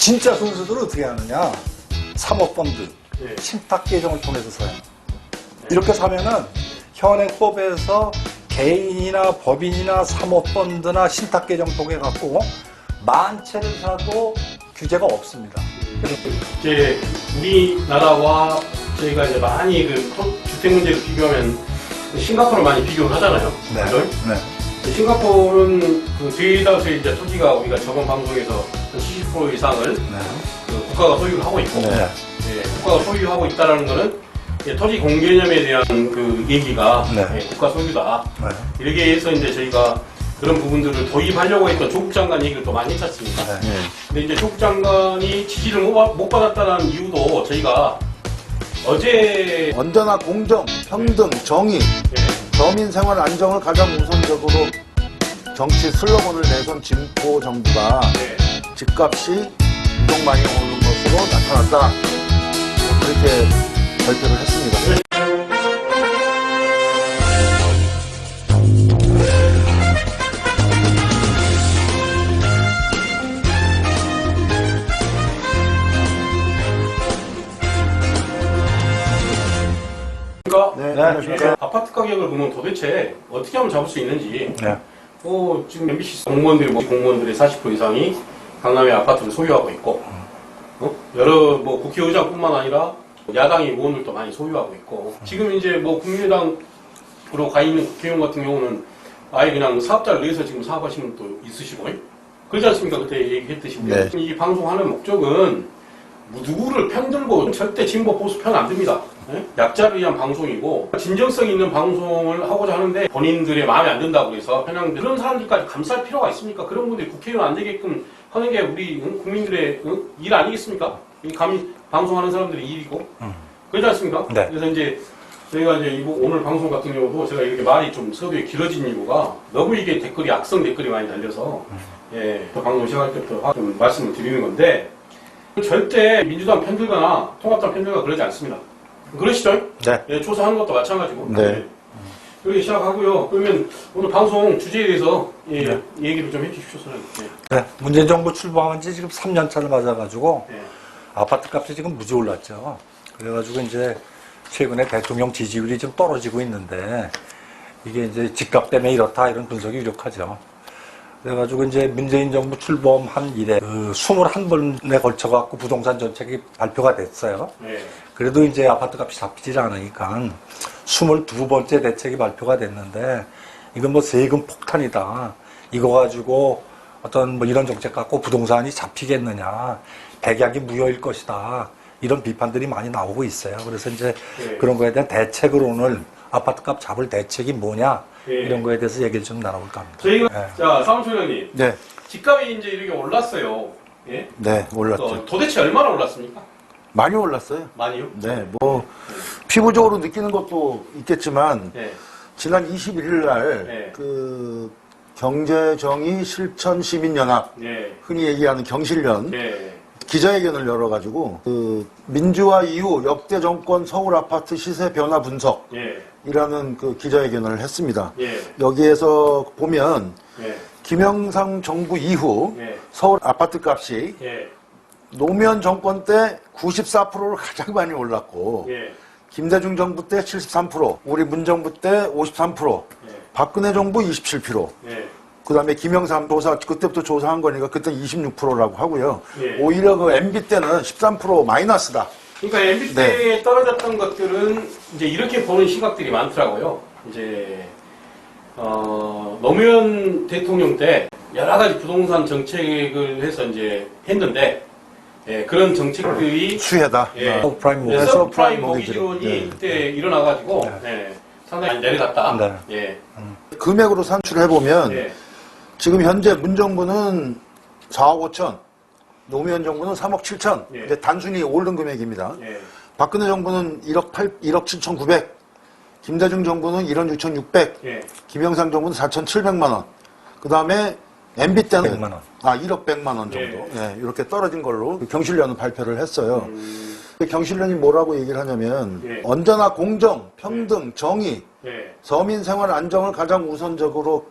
진짜 선수들은 어떻게 하느냐? 사모펀드, 네. 신탁 계정을 통해서 사요. 이렇게 사면은 현행법에서 개인이나 법인이나 사모펀드나 신탁 계정 통해 갖고 만 채를 사도 규제가 없습니다. 이제 우리나라와 저희가 이제 많이 그 주택 문제를 비교하면 싱가포르를 많이 비교를 하잖아요. 네. 그죠? 네. 싱가포르는 그 대다수의 이제 토지가 우리가 저번 방송에서 한 70% 이상을 네. 그 국가가 소유를 하고 있고, 네. 예, 국가가 소유하고 있다라는 거는 예, 토지 공개념에 대한 그 얘기가 네. 예, 국가 소유다. 네. 이렇게 해서 이제 저희가 그런 부분들을 도입하려고 했던 조국 장관 얘기를 또 많이 했지 않습니까? 네. 근데 이제 조국 장관이 지지를 못 받았다는 이유도 저희가 어제 언제나 공정, 평등, 정의, 예, 서민 생활 안정을 가장 우선적으로 정치 슬로건을 내선 진보 정부가 예, 집값이 유독 많이 오르는 것으로 나타났다. 그렇게 발표를 했습니다. 그러니까 네, 네. 안녕하십니까. 아파트 가격을 보면 도대체 어떻게 하면 잡을 수 있는지 네. 지금 MBC 공무원들의 40% 이상이 강남의 아파트를 소유하고 있고 여러 국회의장뿐만 아니라 야당의 의원들도 많이 소유하고 있고 지금 이제 국민의당으로 가 있는 국회의원 같은 경우는 아예 그냥 사업자를 내서 지금 사업하시는 분도 있으시고 그러지 않습니까? 그때 얘기했듯이 네. 이 방송하는 목적은 누구를 편들고 절대 진보 보수 편 안 듭니다. 예? 약자를 위한 방송이고 진정성 있는 방송을 하고자 하는데 본인들의 마음에 안 든다고 해서 그냥 그런 사람들까지 감쌀 필요가 있습니까? 그런 분들이 국회의원 안 되게끔 하는 게 우리 국민들의 일 아니겠습니까? 이 감히 방송하는 사람들의 일이고 그렇지 않습니까? 네. 그래서 이제 저희가 이제 오늘 방송 같은 경우도 제가 이렇게 말이 좀 서두에 길어진 이유가 너무 이게 댓글이 악성 댓글이 많이 달려서 예, 방송 시작할 때부터 좀 말씀을 드리는 건데 절대 민주당 편들거나 통합당 편들거나 그러지 않습니다. 그러시죠? 네. 예, 조사하는 것도 마찬가지고. 네. 예. 그렇게 시작하고요. 그러면 오늘 방송 주제에 대해서 예, 네. 얘기를 좀 해주십시오, 선생님. 예. 네. 문재인 정부 출범한 지 지금 3년차를 맞아가지고 예. 아파트 값이 지금 무지 올랐죠. 그래가지고 이제 최근에 대통령 지지율이 좀 떨어지고 있는데 이게 이제 집값 때문에 이렇다 이런 분석이 유력하죠. 그래가지고 이제 문재인 정부 출범한 이래 21번에 걸쳐갖고 부동산 정책이 발표가 됐어요. 예. 그래도 이제 아파트 값이 잡히질 않으니까 22번째 대책이 발표가 됐는데 이건 세금 폭탄이다. 이거 가지고 어떤 이런 정책 갖고 부동산이 잡히겠느냐. 백약이 무효일 것이다. 이런 비판들이 많이 나오고 있어요. 그래서 이제 예. 그런 거에 대한 대책을 오늘 아파트 값 잡을 대책이 뭐냐. 예. 이런 거에 대해서 얘기를 좀 나눠볼까 합니다. 저희가, 예. 자, 사무총 형님. 네, 집값이 이제 이렇게 올랐어요. 예? 네, 올랐죠. 도대체 얼마나 올랐습니까? 많이 올랐어요. 많이요? 네, 피부적으로 느끼는 것도 있겠지만, 예. 지난 21일 날, 네. 경제정의 실천 시민연합, 예. 흔히 얘기하는 경실련, 예. 기자회견을 열어가지고, 민주화 이후 역대 정권 서울 아파트 시세 변화 분석이라는 예. 기자회견을 했습니다. 예. 여기에서 보면, 예. 김영삼 정부 이후 예. 서울 아파트 값이 예. 노무현 정권 때 94%를 가장 많이 올랐고, 예. 김대중 정부 때 73%, 우리 문정부 때 53%, 예. 박근혜 정부 27%, 예. 그 다음에 김영삼 조사, 그때부터 조사한 거니까 그때 26%라고 하고요. 예. 오히려 그 MB 때는 13% 마이너스다. 그러니까 MB 때 떨어졌던 것들은 이제 이렇게 보는 시각들이 많더라고요. 이제 노무현 대통령 때 여러 가지 부동산 정책을 해서 이제 했는데 예, 그런 정책들이 수혜다. 예, 서브프라임 모기지. 서브프라임 모기지로. 모기지론이 그때 일어나가지고 예, 상당히 내려갔다. 네. 예, 금액으로 산출해보면 예, 지금 현재 문정부는 4억 5천, 노무현 정부는 3억 7천. 예. 이제 단순히 오른 금액입니다. 예, 박근혜 정부는 1억 7천 9백, 김대중 정부는 1억 6천 6백, 예, 김영삼 정부는 4천 7백만 원. 그 다음에 MB 때는 100만 원. 1억 100만 원 정도. 예, 이렇게 떨어진 걸로 경실련은 발표를 했어요. 경실련이 뭐라고 얘기를 하냐면 예. 언제나 공정, 평등, 정의, 예, 서민 생활 안정을 가장 우선적으로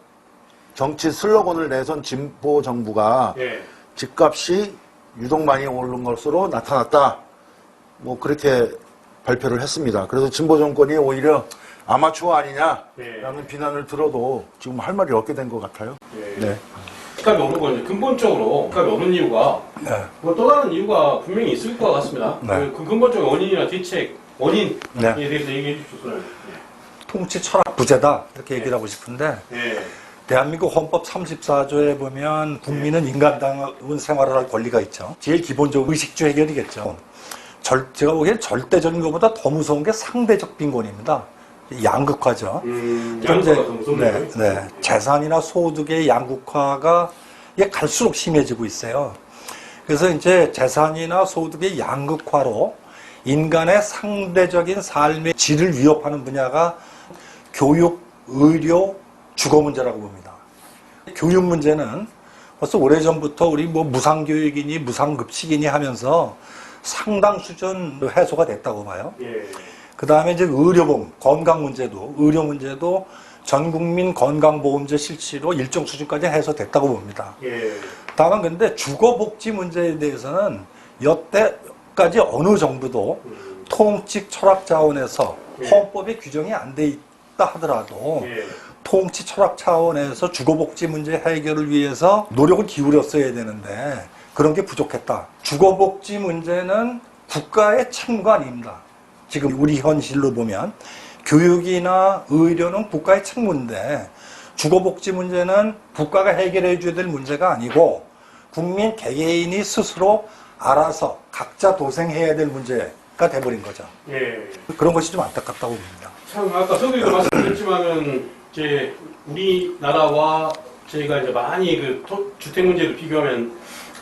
정치 슬로건을 내선 진보 정부가 예, 집값이 유독 많이 오른 것으로 나타났다. 뭐 그렇게 발표를 했습니다. 그래서 진보 정권이 오히려 아마추어 아니냐라는 비난을 들어도 지금 할 말이 없게 된 것 같아요. 네. 집값이 오른 건 이제 근본적으로 집값이 오른 이유가 네. 뭐 또 다른 이유가 분명히 있을 것 같습니다. 네. 그 근본적인 원인이나 대책, 원인에 네. 대해서 얘기해 주십시오. 통치 철학 부재다 이렇게 얘기를 하고 싶은데 네. 대한민국 헌법 34조에 보면 국민은 인간다운 생활을 할 권리가 있죠. 제일 기본적인 의식주 해결이겠죠. 제가 보기엔 절대적인 것보다 더 무서운 게 상대적 빈곤입니다. 양극화죠. 양극화가 더 무섭네요. 네, 네. 재산이나 소득의 양극화가 이게 갈수록 심해지고 있어요. 그래서 이제 재산이나 소득의 양극화로 인간의 상대적인 삶의 질을 위협하는 분야가 교육, 의료, 주거 문제라고 봅니다. 교육 문제는 벌써 오래전부터 우리 뭐 무상교육이니 무상급식이니 하면서 상당 수준 해소가 됐다고 봐요. 예. 그 다음에 이제 의료 문제도 전 국민 건강보험제 실시로 일정 수준까지 해소됐다고 봅니다. 예. 다만 근데 주거복지 문제에 대해서는 여태까지 어느 정부도 통치 철학 차원에서 헌법에 규정이 안 돼 있다 하더라도 예. 통치 철학 차원에서 주거복지 문제 해결을 위해서 노력을 기울였어야 되는데 그런 게 부족했다. 주거복지 문제는 국가의 책무가 아닙니다. 지금 우리 현실로 보면 교육이나 의료는 국가의 책무인데 주거복지 문제는 국가가 해결해 줘야 될 문제가 아니고 국민 개개인이 스스로 알아서 각자 도생해야 될 문제가 돼버린 거죠. 예. 그런 것이 좀 안타깝다고 봅니다. 참 아까 서두에도 말씀드렸지만은 이제 우리나라와 저희가 이제 많이 그 주택 문제를 비교하면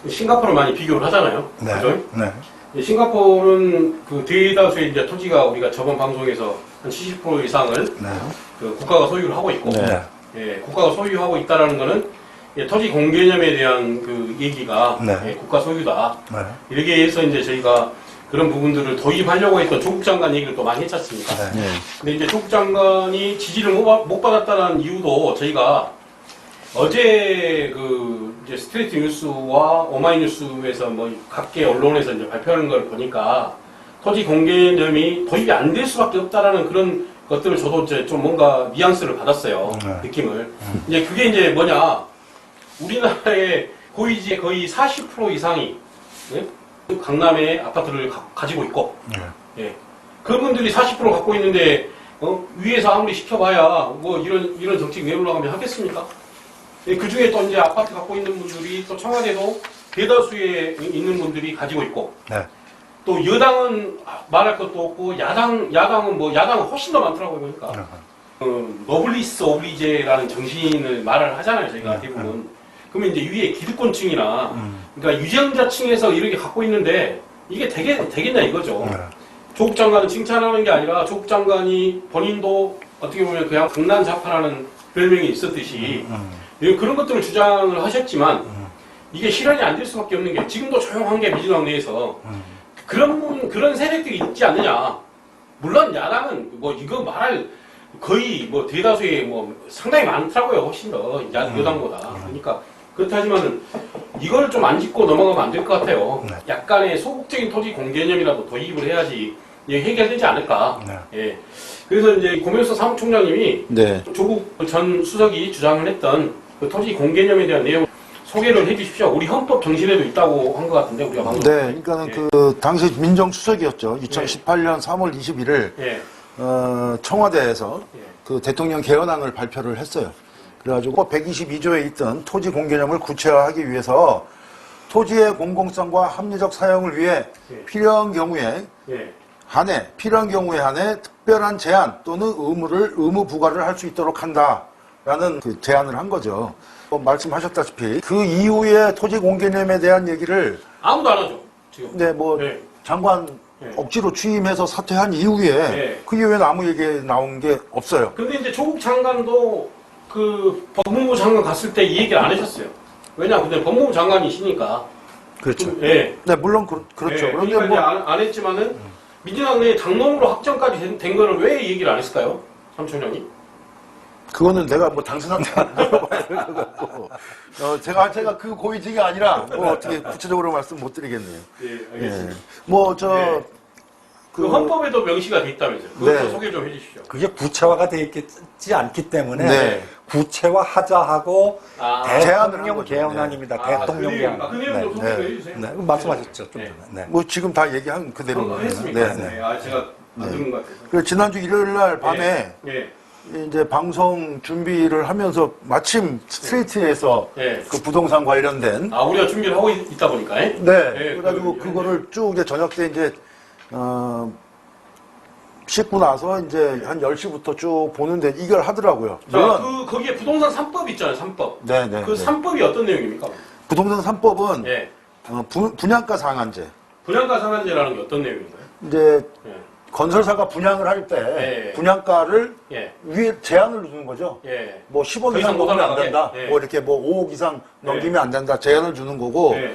싱가포르를 많이 비교를 하잖아요. 네. 그죠? 네. 싱가포르는 그 대다수의 이제 토지가 우리가 저번 방송에서 한 70% 이상을 네. 그 국가가 소유를 하고 있고, 네. 예, 국가가 소유하고 있다라는 거는 예, 토지 공개념에 대한 그 얘기가 네. 예, 국가 소유다. 네. 이렇게 해서 이제 저희가 그런 부분들을 도입하려고 했던 조국 장관 얘기를 또 많이 했지 않습니까? 네. 근데 이제 조국 장관이 지지를 못 받았다는 이유도 저희가 어제 그 이제 스트레이트 뉴스와 오마이뉴스에서 뭐 각계 언론에서 이제 발표하는 걸 보니까 토지 공개념이 도입이 안 될 수밖에 없다라는 그런 것들을 저도 이제 좀 뭔가 뉘앙스를 받았어요. 느낌을. 이제 그게 이제 뭐냐. 우리나라의 고위지의 거의 40% 이상이 예? 강남에 아파트를 가지고 있고, 네. 예. 그분들이 40% 갖고 있는데, 위에서 아무리 시켜봐야, 뭐, 이런 정책 내놓으려고 하겠습니까? 예, 그 중에 또 이제 아파트 갖고 있는 분들이 또 청와대도 대다수에 있는 분들이 가지고 있고, 네. 또 여당은 말할 것도 없고, 야당은 훨씬 더 많더라고요, 보니까. 노블리스 오블리제라는 정신을 말을 하잖아요, 저희가 대부분. 그러면 이제 위에 기득권층이나, 그러니까 유전자층에서 이렇게 갖고 있는데, 이게 되겠냐 이거죠. 조국 장관은 칭찬하는 게 아니라, 조국 장관이 본인도 어떻게 보면 그냥 강난자파라는 별명이 있었듯이, 그런 것들을 주장을 하셨지만, 이게 실현이 안 될 수밖에 없는 게, 지금도 조용한 게 민주당 내에서, 그런 세력들이 있지 않느냐. 물론 야당은 뭐 이거 말할, 거의 뭐 대다수의 뭐 상당히 많더라고요. 훨씬 더 여당보다. 그러니까 그렇다지만은 이걸 좀 안 짚고 넘어가면 안 될 것 같아요. 네. 약간의 소극적인 토지 공개념이라도 도입을 해야지 해결되지 않을까. 네. 예. 그래서 이제 고명수 사무총장님이 네. 조국 전 수석이 주장을 했던 그 토지 공개념에 대한 내용 소개를 해주십시오. 우리 헌법 정신에도 있다고 한 것 같은데 우리가 방금. 네, 그러니까는 예. 그 당시 민정수석이었죠. 2018년 3월 21일 예. 청와대에서 예. 그 대통령 개헌안을 발표를 했어요. 그래가지고 122조에 있던 토지 공개념을 구체화하기 위해서 토지의 공공성과 합리적 사용을 위해 예. 필요한 경우에 예. 한해 특별한 제한 또는 의무 부과를 할 수 있도록 한다라는 그 제안을 한 거죠. 말씀하셨다시피 그 이후에 토지 공개념에 대한 얘기를 아무도 안 하죠. 지금. 네, 뭐 네. 장관 네. 억지로 취임해서 사퇴한 이후에 네. 그 이후에는 아무 얘기 나온 게 없어요. 근데 이제 조국 장관도 그 법무부 장관 갔을 때 이 얘기를 안 하셨어요. 왜냐, 근데 법무부 장관이시니까. 그렇죠. 예. 네, 물론 그렇죠. 예. 그런데 그러니까 뭐 이제 안 했지만은 민주당 내에 당론으로 확정까지 된 거를 왜 얘기를 안 했을까요? 삼총장님? 그거는 내가 뭐 당신한테 물어봐야 될 것 같고. 제가 그 고위직이 아니라 뭐 어떻게 구체적으로 말씀 못 드리겠네요. 예, 알겠습니다. 네. 그 헌법에도 명시가 돼 있다면서요. 그것도 네. 소개 좀 해주시죠. 그게 구체화가 되어 있지 않기 때문에 네. 구체화하자 하고 제안을 대통령 한 거죠. 개헌안입니다. 대통령 개헌. 그 내용 좀 소개 좀 네. 해주세요. 네, 말씀하셨죠. 좀 네. 전에. 네. 뭐 지금 다 얘기한 그대로. 했습니까? 네. 네. 아, 제가 안 들은 것 같아서. 그 지난주 일요일 날 밤에 네. 이제 방송 준비를 하면서 마침 스트레이트에서 네. 그 부동산 관련된 아, 우리가 준비를 하고 있다 보니까. 네. 그래가지고 그거를 쭉 이제 저녁 때 이제 씻고 나서 이제 한 10시부터 쭉 보는데 이걸 하더라고요. 자, 거기에 부동산 3법 있잖아요, 3법. 네네. 그 3법이 어떤 내용입니까? 부동산 3법은 예. 분양가 상한제. 분양가 상한제라는 게 어떤 내용인가요? 이제 예. 건설사가 분양을 할 때 예. 분양가를 예. 위에 제한을 두는 거죠. 예. 뭐 10억 더 이상 이상 못 넘으면 안 올라가게? 된다. 예. 뭐 이렇게 뭐 5억 이상 넘기면 안 된다. 제한을 주는 거고. 예.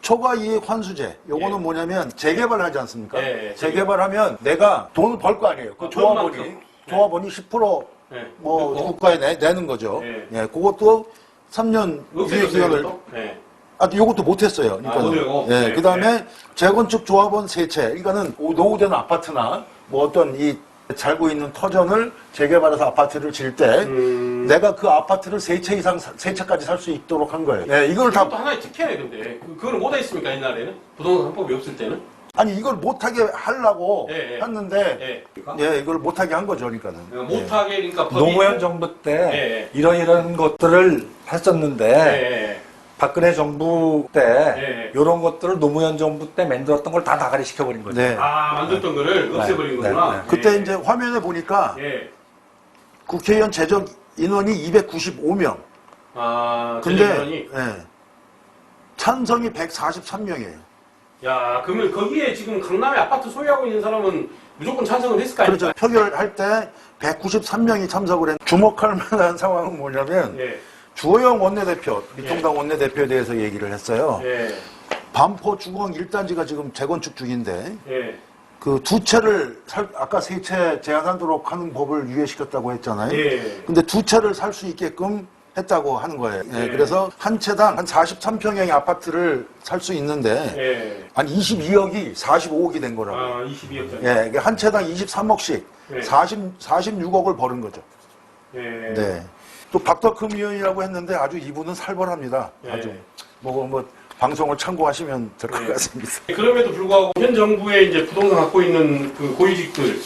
초과 이익 환수제. 요거는 예. 뭐냐면 재개발을 하지 않습니까? 예. 재개발하면 내가 돈을 벌 거 아니에요. 그 조합원이 얼만큼? 조합원이 10% 예. 뭐 그거? 국가에 내는 거죠. 예. 예. 그것도 3년 유예 없애줬어요, 기간을 이것도? 예. 요것도 못했어요. 아, 못하고? 예. 네. 그다음에 재건축 조합원 세채. 그러니까는 노후된 아파트나 뭐 어떤 이 살고 있는 터전을 재개발해서 아파트를 질 때 내가 그 아파트를 3채 이상 3채까지 살 수 있도록 한 거예요. 예, 이걸 다 이것도 하나의 특혜네, 근데. 그걸 못 했습니까, 옛날에는? 부동산 3법이 없을 때는? 아니 이걸 못하게 하려고 예, 예. 했는데 예. 예, 이걸 못하게 한 거죠, 그러니까는. 못하게, 그러니까 법이. 노무현 정부 때 예. 이런 것들을 했었는데 예. 박근혜 정부 때 예. 이런 것들을 노무현 정부 때 만들었던 걸 다 나가리 시켜버린 거죠. 네. 아, 만들었던 거를 없애버린 네, 거구나. 네. 그때 예. 이제 화면에 보니까 예. 국회의원 제적 인원이 295명. 아, 근데 재정인원이. 예, 찬성이 143명이에요. 야, 그러면 거기에 지금 강남에 아파트 소유하고 있는 사람은 무조건 찬성을 했을 거 아닙니까? 그렇죠. 표결할 때 193명이 참석을 했는데 주목할 만한 상황은 뭐냐면 예. 주호영 원내대표, 미통당 원내대표에 대해서 얘기를 했어요. 예. 반포 주공 1단지가 지금 재건축 중인데 예. 그 2채를 아까 3채 제한하도록 하는 법을 유예시켰다고 했잖아요. 예. 근데 2채를 살 수 있게끔 했다고 하는 거예요. 예, 예. 그래서 한 채당 한 43평형의 아파트를 살 수 있는데 예. 한 22억이 45억이 된 거라고. 아, 22억짜리. 예, 이게 한 채당 23억씩 예. 46억을 버는 거죠. 예. 네. 또 박덕흠 의원이라고 했는데 아주 이분은 살벌합니다. 예. 아주 뭐 방송을 참고하시면 될 것 예. 같습니다. 그럼에도 불구하고 현 정부의 이제 부동산 갖고 있는 그 고위직들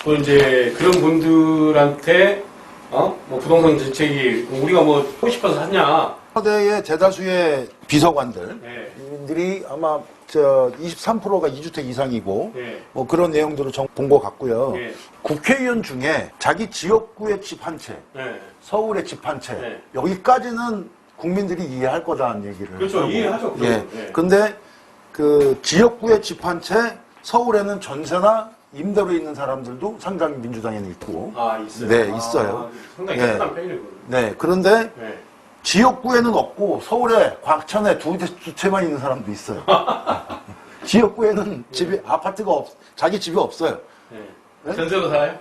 또 이제 그런 분들한테 뭐 부동산 정책이 우리가 뭐 하고 싶어서 하냐. 서대의 대다수의 비서관들 예. 이분들이 아마 23%가 2주택 이상이고 예. 뭐 그런 내용들을 본 것 같고요. 예. 국회의원 중에 자기 지역구의 집 한 채, 예. 서울의 집 한 채, 네. 여기까지는 국민들이 이해할 거다는 얘기를 그렇죠. 하고. 이해하죠. 그건. 예. 예. 근데 그 지역구의 집 한 채, 서울에는 전세나 임대로 있는 사람들도 상당히 민주당에는 있고. 아, 있어요. 네, 있어요. 상당히 예. 깨끗한 편이네요. 네. 그런데 예. 지역구에는 없고 서울에 광천에 두 채만 있는 사람도 있어요. 지역구에는 집이 아파트가 자기 집이 없어요. 예. 전세로 살아요?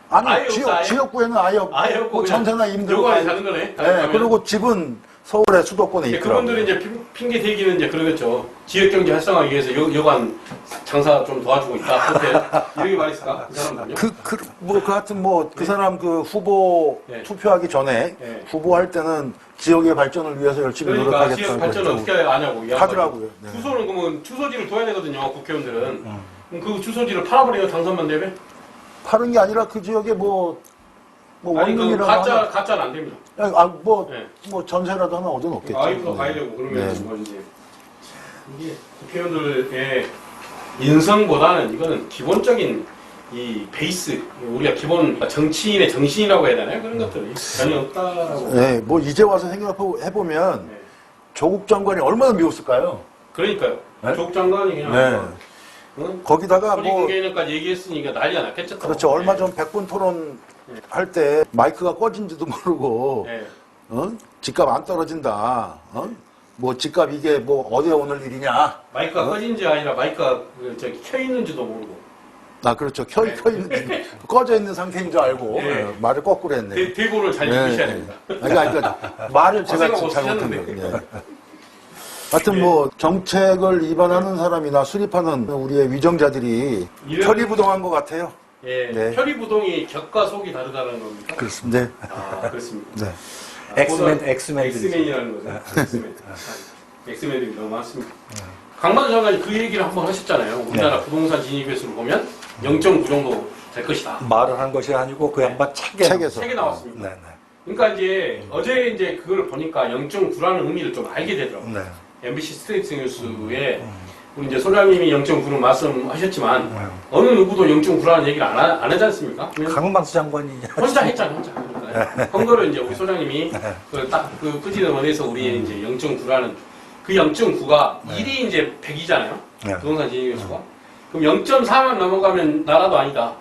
아니 아예 없어, 아예? 지역구에는 아예 없고, 아예 없고 뭐 그냥 전세나 임대로 요거에 가 사는 거네. 네, 그리고 집은 서울의 수도권에 예, 있더라고요. 그분들은 이제 핑계 대기는 이제 그러겠죠. 지역 경제 활성화하기 위해서 여관 장사 좀 도와주고 있다. 그렇게 이렇게 말했을까? 그 사람들요? 그 하여튼 그 사람 그 후보 네. 투표하기 전에 네. 후보할 때는 지역의 발전을 위해서 열심히 그러니까 노력하겠다고 지역 발전을 그랬죠. 어떻게 하냐고 이 하더라고요. 네. 주소는 그러면 주소지를 둬야 되거든요. 국회의원들은. 그럼 그 주소지를 팔아버려요. 당선만 되면? 파는 게 아니라 그 지역에 뭐 아니 그 원룸이라도 가짜는 안 됩니다. 뭐 전세라도 하나 얻어놓겠죠. 아이도 가야 되고 그러면 네. 뭐 이제 이게 국회의원들의 인성보다는 이거는 기본적인 이 베이스 우리가 기본 정치인의 정신이라고 해야 되나요? 그런 것들이 전혀 없다라고. 네, 뭐 이제 와서 생각해보면 네. 조국 장관이 얼마나 미웠을까요? 그러니까요. 네? 조국 장관이 그냥 네. 거기다가 소리 공개는까지 얘기했으니까 난리가 났겠죠. 또. 그렇죠. 얼마 네. 전 100분 토론 할 때 마이크가 꺼진지도 모르고 네. 집값 안 떨어진다. 뭐 집값 이게 뭐 어디에 오늘 일이냐. 마이크가 꺼진지 아니라 마이크가 켜 있는지도 모르고. 아, 그렇죠. 있는, 꺼져 있는 상태인 줄 알고 예. 예, 말을 거꾸로 했네. 대고를 잘 읽으셔야 됩니다. 그러니까 말을 제가 고생하고 잘못한 쓰셨는데. 거예요. 예. 하여튼 뭐 정책을 위반하는 사람이나 수립하는 우리의 위정자들이 표리부동한 것 같아요. 예, 네. 표리부동이 격과 속이 다르다는 겁니까? 그렇습니다. 네. 아, 그렇습니다. 네. 엑스맨이라는 거죠. 엑스맨. 엑스맨들이 너무 많습니다. 강만수 장관이 그 얘기를 한번 하셨잖아요. 우리나라 부동산 진입횟수를 보면 0.9 정도 될 것이다. 말을 한 것이 아니고 그 양반 책에서. 책에 나왔습니다. 네, 그러니까 이제 어제 이제 그걸 보니까 0.9라는 의미를 좀 알게 되더라고요. 네. MBC 스트레이트 뉴스에 우리 이제 소장님이 0.9는 말씀하셨지만 어느 누구도 0.9라는 얘기를 안 하지 않습니까? 강만수 장관이 혼자 했잖아요, 혼자. 한 거를 이제 우리 소장님이 그 끄지는 원에서 우리 이제 0.9라는 그 0.9가 1이 이제 100이잖아요. 네. 부동산 진입횟수가. 그럼 0.4만 넘어가면 나라도 아니다.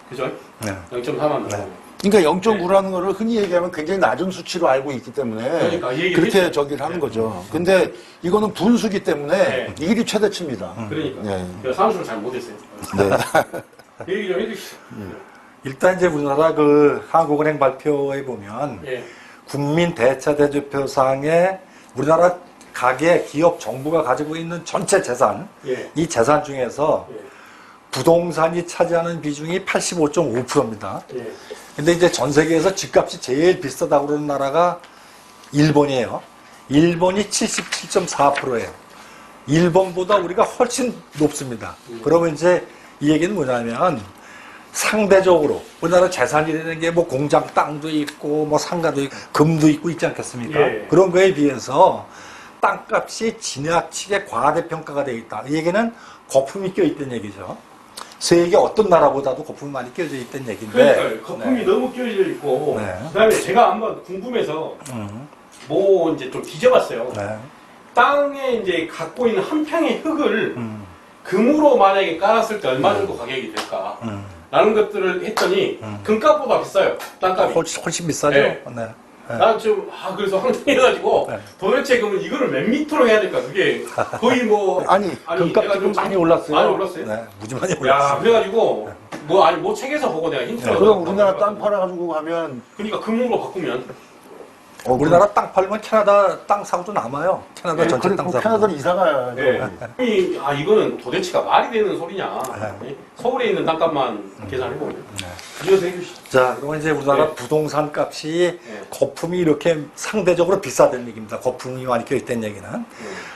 그죠? 네. 0.4만 넘어가면. 그러니까 0.9라는 거를 흔히 얘기하면 굉장히 낮은 수치로 알고 있기 때문에 그러니까 이 얘기를 그렇게 했죠. 저기를 하는 거죠. 근데 이거는 분수기 때문에 네. 이 일이 최대치입니다. 그러니까. 네. 제가 사무실을 잘 못했어요. 네. 그 얘기 좀 해주시죠. 일단 이제 우리나라 그 한국은행 발표에 보면 예. 국민 대차 대조표상에 우리나라 가계, 기업, 정부가 가지고 있는 전체 재산, 예. 이 재산 중에서 예. 부동산이 차지하는 비중이 85.5%입니다. 예. 근데 이제 전 세계에서 집값이 제일 비싸다고 그러는 나라가 일본이에요. 일본이 77.4%예요. 일본보다 우리가 훨씬 높습니다. 그러면 이제 이 얘기는 뭐냐면 상대적으로 우리나라 재산이라는 게 뭐 공장 땅도 있고 뭐 상가도 있고 금도 있고 있지 않겠습니까? 예. 그런 거에 비해서 땅값이 지나치게 과대평가가 되어 있다. 이 얘기는 거품이 껴있다는 얘기죠. 세계 어떤 나라보다도 거품이 많이 껴져 있다는 얘기인데. 그러니까요. 거품이 네. 너무 끼어져 있고, 네. 그다음에 제가 한번 궁금해서 뭐 이제 좀 뒤져봤어요. 네. 땅에 이제 갖고 있는 한 평의 흙을 금으로 만약에 깔았을 때 얼마 정도 가격이 될까? 라는 것들을 했더니 금값보다 비싸요. 땅값이. 훨씬 비싸죠. 네. 네. 난 좀, 그래서 황당해가지고, 네. 도대체 그러면 이거를 몇 미터로 해야 될까? 그게 거의 뭐. 아니, 금값 내가 지금 좀 많이 올랐어요. 많이 올랐어요? 네, 무지 많이 야, 올랐어요. 그래가지고, 뭐 책에서 보고 내가 힌트를. 그럼 우리나라 땅 팔아가지고 가면 그러니까 금으로 바꾸면. 우리나라 땅 팔면 캐나다 땅 사고도 남아요. 캐나다 네, 전체 그래, 땅 사고. 캐나다로 이사 가야죠. 네. 이거는 도대체가 말이 되는 소리냐. 네. 서울에 있는 땅값만 계산해보면. 이어서 해주시죠. 자, 그러면 이제 우리나라 네. 부동산 값이 네. 거품이 이렇게 상대적으로 비싸다는 얘기입니다. 거품이 많이 껴있다는 얘기는.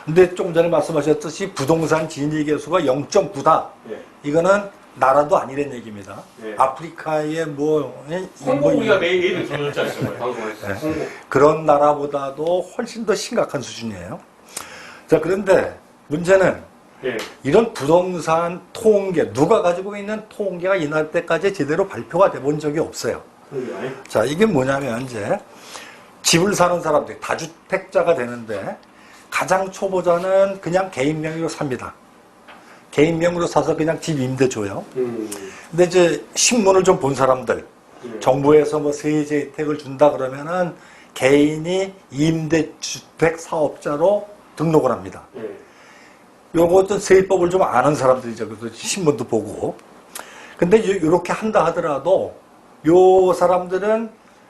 근데 조금 전에 말씀하셨듯이 부동산 진입계수가 0.9다. 네. 이거는 나라도 아니란 얘기입니다. 네. 아프리카의 뭐, 홍보 우리가 매일 예를 들어줬잖아요. 방송에서. 네. 홍보. 그런 나라보다도 훨씬 더 심각한 수준이에요. 자, 그런데 문제는 예. 이런 부동산 통계, 누가 가지고 있는 통계가 이날 때까지 제대로 발표가 돼 본 적이 없어요. 그러니까. 자, 이게 뭐냐면 이제 집을 사는 사람들이 다주택자가 되는데 가장 초보자는 그냥 개인 명의로 삽니다. 개인 명의로 사서 그냥 집 임대 줘요. 근데 이제 신문을 좀 본 사람들, 정부에서 뭐 세제 혜택을 준다 그러면은 개인이 임대주택 사업자로 등록을 합니다. 예. 요것도 세법을 좀 아는 사람들이죠. 그래서 신문도 보고. 근데 이렇게 한다 하더라도 요 사람들은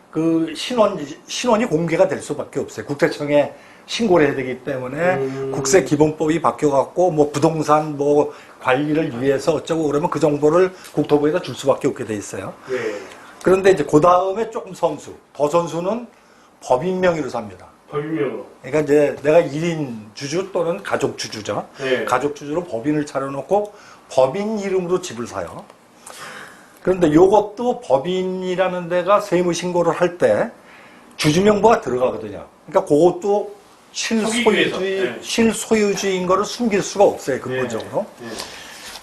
그 신원이 공개가 될 수밖에 없어요. 국세청에 신고를 해야 되기 때문에 국세기본법이 바뀌어갖고 뭐 부동산 뭐 관리를 위해서 어쩌고 그러면 그 정보를 국토부에다 줄 수밖에 없게 돼 있어요. 예. 그런데 이제 그 다음에 조금 더 선수는 법인 명의로 삽니다. 법인명으로. 그러니까 이제 내가 1인 주주 또는 가족 주주죠. 네. 가족 주주로 법인을 차려놓고 법인 이름으로 집을 사요. 그런데 이것도 법인이라는 데가 세무 신고를 할 때 주주명부가 들어가거든요. 그러니까 그것도 네. 실소유주인 거를 숨길 수가 없어요. 근본적으로. 예.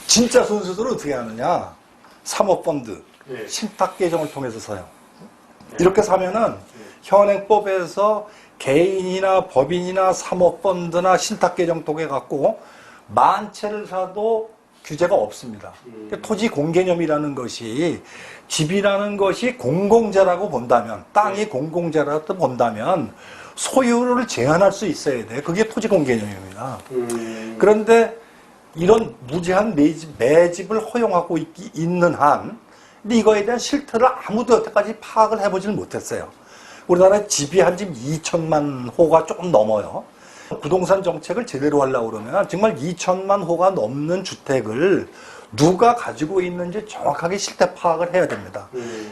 진짜 선수들은 어떻게 하느냐. 사모펀드, 예. 신탁계정을 통해서 사요. 이렇게 사면은 현행법에서 개인이나 법인이나 사모펀드나 신탁계정 통해 갖고 만 채를 사도 규제가 없습니다. 토지 공개념이라는 것이 집이라는 것이 공공재라고 본다면 땅이 공공재라고 본다면 소유를 제한할 수 있어야 돼. 그게 토지 공개념입니다. 그런데 이런 무제한 매집을 허용하고 있는 한, 근데 이거에 대한 실태를 아무도 여태까지 파악을 해보지는 못했어요. 우리나라에 집이 한 집 2천만 호가 조금 넘어요. 부동산 정책을 제대로 하려고 그러면 정말 2천만 호가 넘는 주택을 누가 가지고 있는지 정확하게 실태 파악을 해야 됩니다.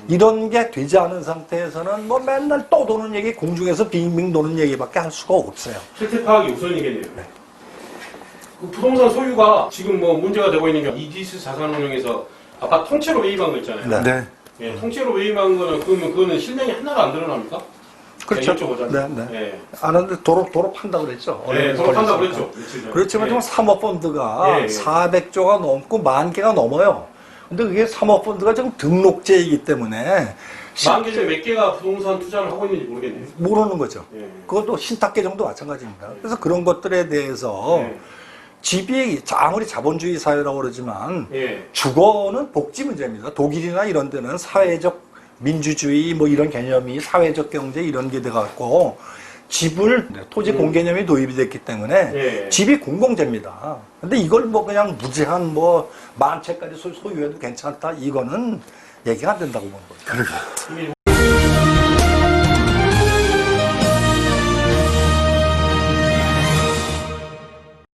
이런 게 되지 않은 상태에서는 뭐 맨날 떠도는 얘기, 공중에서 빙빙 도는 얘기밖에 할 수가 없어요. 실태 파악이 우선이겠네요. 그 부동산 소유가 지금 뭐 문제가 되고 있는 게 이지스 자산운용에서 아파트 통째로 매입한 거 있잖아요. 네. 예, 통째로 매입한 거는 그러면 그거는 실명이 하나도 안 드러납니까? 그렇죠. 네, 여쭤보자면. 네. 예. 안 하는데 도로 판다고 그랬죠. 네, 얼마 돌아간다고 걸렸으니까. 그랬죠. 며칠 전에. 그렇지만 예. 지금 사모펀드가 예, 예. 400조가 넘고 10,000개가 넘어요. 근데 그게 사모펀드가 지금 등록제이기 때문에 만 개 중에 몇 개가 부동산 투자를 하고 있는지 모르겠네요. 모르는 거죠. 예. 그것도 신탁계정도 마찬가지입니다. 그래서 그런 것들에 대해서 예. 집이 아무리 자본주의 사회라고 그러지만 예. 주거는 복지 문제입니다. 독일이나 이런 데는 사회적 민주주의 뭐 이런 개념이 사회적 경제 이런 게 돼갖고 집을 토지 공개념이 도입이 됐기 때문에 예. 집이 공공재입니다. 근데 이걸 뭐 그냥 무제한 뭐 10,000채까지 소유해도 괜찮다 이거는 얘기가 안 된다고 보는 거죠. 그러게. 이게